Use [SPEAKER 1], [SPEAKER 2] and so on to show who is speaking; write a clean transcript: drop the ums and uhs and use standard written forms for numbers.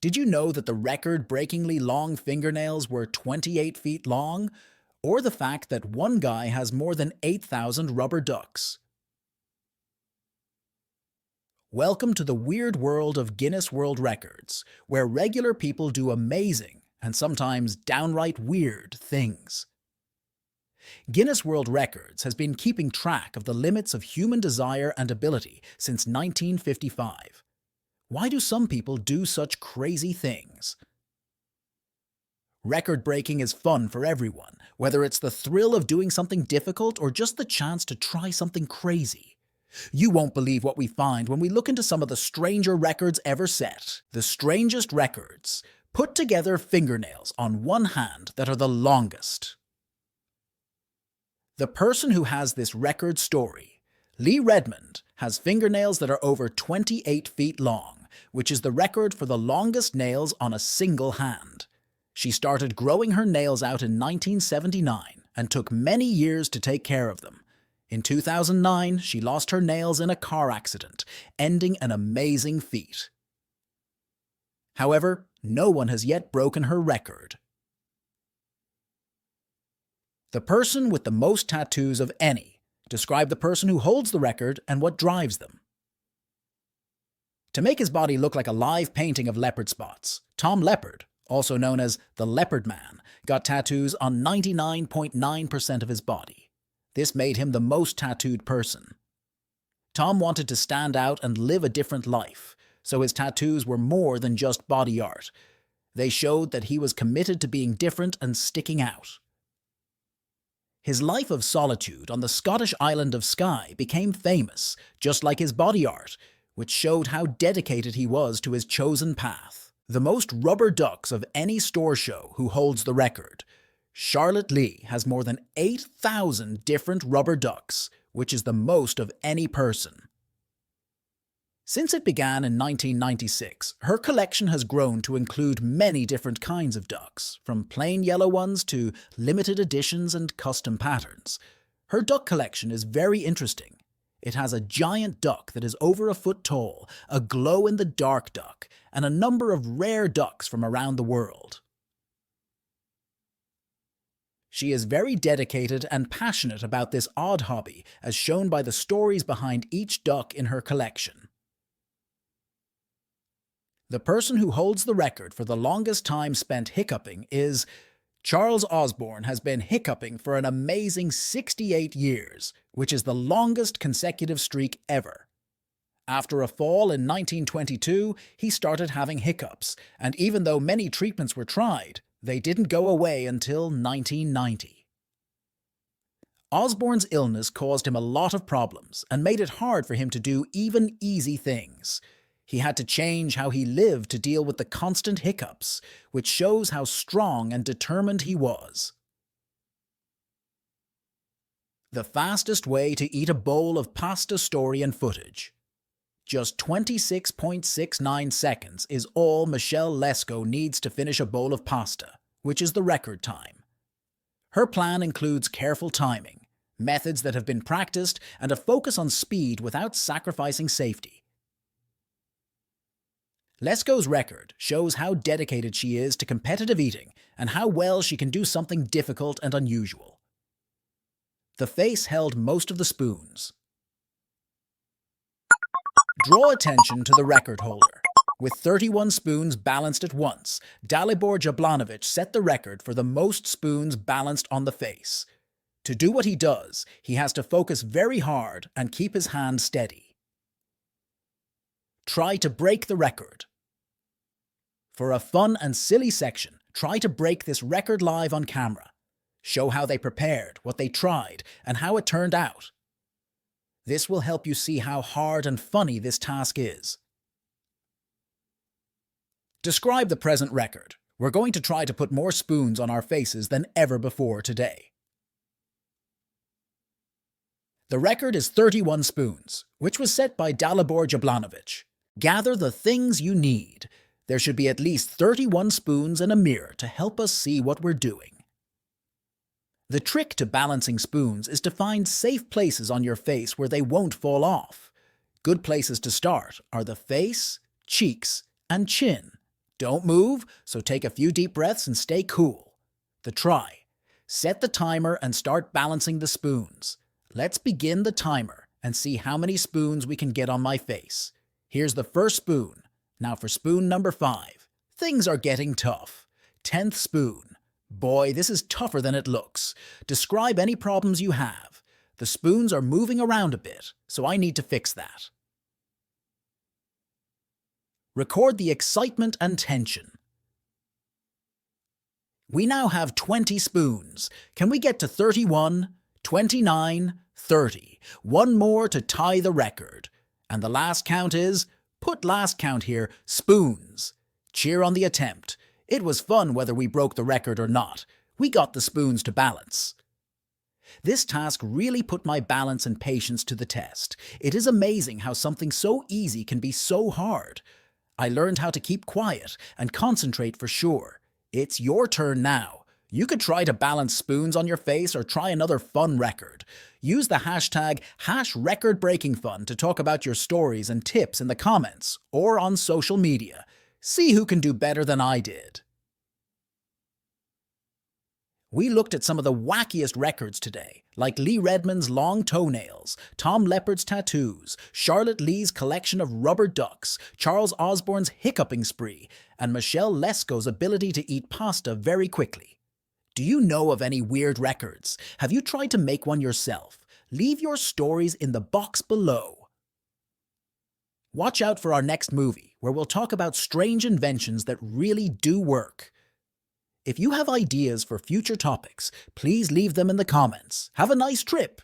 [SPEAKER 1] Did you know that the record-breakingly long fingernails were 28 feet long? Or the fact that one guy has more than 8,000 rubber ducks? Welcome to the weird world of Guinness World Records, where regular people do amazing, and sometimes downright weird, things. Guinness World Records has been keeping track of the limits of human desire and ability since 1955. Why do some people do such crazy things? Record breaking is fun for everyone, whether it's the thrill of doing something difficult or just the chance to try something crazy. You won't believe what we find when we look into some of the stranger records ever set. The strangest records. Put together fingernails on one hand that are the longest. The person who has this record story, Lee Redmond, has fingernails that are over 28 feet long, which is the record for the longest nails on a single hand. She started growing her nails out in 1979 and took many years to take care of them. In 2009, she lost her nails in a car accident, ending an amazing feat. However, no one has yet broken her record. The person with the most tattoos of any. Describe the person who holds the record and what drives them. To make his body look like a live painting of leopard spots, Tom Leppard, also known as the Leopard Man, got tattoos on 99.9% of his body. This made him the most tattooed person. Tom wanted to stand out and live a different life, so his tattoos were more than just body art. They showed that he was committed to being different and sticking out. His life of solitude on the Scottish island of Skye became famous, just like his body art, which showed how dedicated he was to his chosen path. The most rubber ducks of any store show who holds the record. Charlotte Lee has more than 8,000 different rubber ducks, which is the most of any person. Since it began in 1996, her collection has grown to include many different kinds of ducks, from plain yellow ones to limited editions and custom patterns. Her duck collection is very interesting. It has a giant duck that is over a foot tall, a glow-in-the-dark duck, and a number of rare ducks from around the world. She is very dedicated and passionate about this odd hobby, as shown by the stories behind each duck in her collection. The person who holds the record for the longest time spent hiccuping is Charles Osborne has been hiccuping for an amazing 68 years, which is the longest consecutive streak ever. After a fall in 1922, he started having hiccups, and even though many treatments were tried, they didn't go away until 1990. Osborne's illness caused him a lot of problems and made it hard for him to do even easy things. He had to change how he lived to deal with the constant hiccups, which shows how strong and determined he was. The fastest way to eat a bowl of pasta story and footage. Just 26.69 seconds is all Michelle Lesco needs to finish a bowl of pasta, which is the record time. Her plan includes careful timing, methods that have been practiced, and a focus on speed without sacrificing safety. Lesco's record shows how dedicated she is to competitive eating and how well she can do something difficult and unusual. The face held most of the spoons. Draw attention to the record holder. With 31 spoons balanced at once, Dalibor Jablanović set the record for the most spoons balanced on the face. To do what he does, he has to focus very hard and keep his hand steady. Try to break the record. For a fun and silly section, try to break this record live on camera. Show how they prepared, what they tried, and how it turned out. This will help you see how hard and funny this task is. Describe the present record. We're going to try to put more spoons on our faces than ever before today. The record is 31 spoons, which was set by Dalibor Jablanović. Gather the things you need. There should be at least 31 spoons and a mirror to help us see what we're doing. The trick to balancing spoons is to find safe places on your face where they won't fall off. Good places to start are the face, cheeks, and chin. Don't move, so take a few deep breaths and stay cool. The try. Set the timer and start balancing the spoons. Let's begin the timer and see how many spoons we can get on my face. Here's the first spoon. Now for spoon number 5. Things are getting tough. 10th spoon. Boy, this is tougher than it looks. Describe any problems you have. The spoons are moving around a bit, so I need to fix that. Record the excitement and tension. We now have 20 spoons. Can we get to 31, 29, 30? One more to tie the record. And the last count is, put last count here, spoons. Cheer on the attempt. It was fun whether we broke the record or not. We got the spoons to balance. This task really put my balance and patience to the test. It is amazing how something so easy can be so hard. I learned how to keep quiet and concentrate for sure. It's your turn now. You could try to balance spoons on your face or try another fun record. Use the hashtag #RecordBreakingFun to talk about your stories and tips in the comments or on social media. See who can do better than I did. We looked at some of the wackiest records today, like Lee Redmond's long toenails, Tom Leppard's tattoos, Charlotte Lee's collection of rubber ducks, Charles Osborne's hiccuping spree, and Michelle Lesco's ability to eat pasta very quickly. Do you know of any weird records? Have you tried to make one yourself? Leave your stories in the box below. Watch out for our next movie, where we'll talk about strange inventions that really do work. If you have ideas for future topics, please leave them in the comments. Have a nice trip!